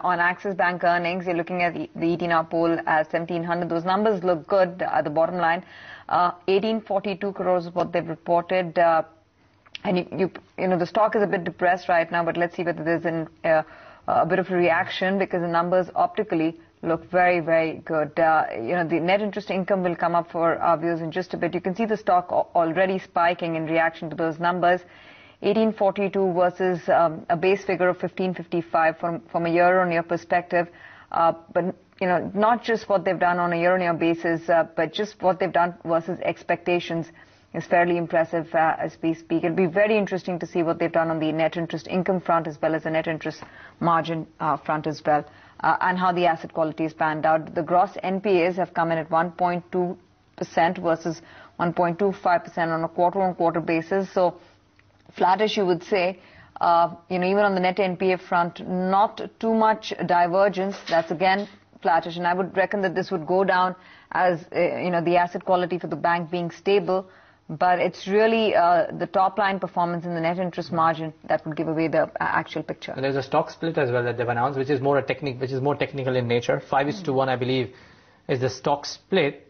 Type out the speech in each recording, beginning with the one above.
on Axis Bank earnings. You're looking at the ET Now poll at 1700. Those numbers look good at the bottom line. 1842 crores is what they've reported. And you know, the stock is a bit depressed right now, but let's see whether there's a bit of a reaction, because the numbers optically look very, very good. You know, the net interest income will come up for our viewers in just a bit. You can see the stock already spiking in reaction to those numbers. 1842 versus a base figure of 1555 from a year-on-year perspective. But, you know, not just what they've done on a year-on-year basis, but just what they've done versus expectations is fairly impressive as we speak. It'll be very interesting to see what they've done on the net interest income front as well as the net interest margin front as well, and how the asset quality is panned out. The gross NPAs have come in at 1.2% versus 1.25% on a quarter-on-quarter basis. So flattish, you would say. You know, even on the net NPA front, not too much divergence. That's again flattish, and I would reckon that this would go down as you know, the asset quality for the bank being stable. But it's really the top line performance in the net interest margin that would give away the actual picture. And there's a stock split as well that they've announced, which is more technical in nature. 5:1, I believe, is the stock split.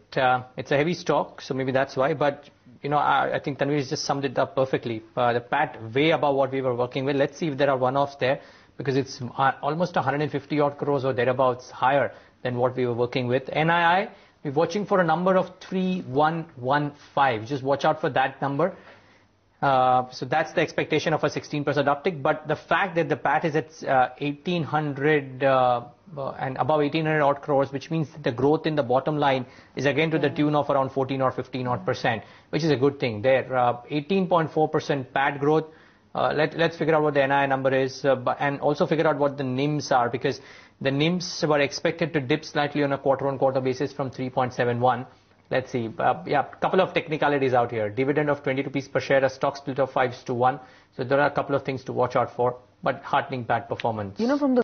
It's a heavy stock, so maybe that's why. But you know, I think Tanveer just summed it up perfectly. The PAT way above what we were working with. Let's see if there are one-offs there, because it's almost 150 odd crores or thereabouts higher than what we were working with. NII, we're watching for a number of 3115. Just watch out for that number. So that's the expectation of a 16% uptick. But the fact that the PAT is at 1800 and above 1800 odd crores, which means that the growth in the bottom line is again to the tune of around 14 or 15 odd percent, which is a good thing there. 18.4% PAT growth. Let's figure out what the NII number is, and also figure out what the NIMs are, because the NIMs were expected to dip slightly on a quarter-on-quarter basis from 3.71. Let's see. Yeah, a couple of technicalities out here. Dividend of 20 rupees per share, a stock split of 5:1. So there are a couple of things to watch out for, but heartening PAT performance. You know, from the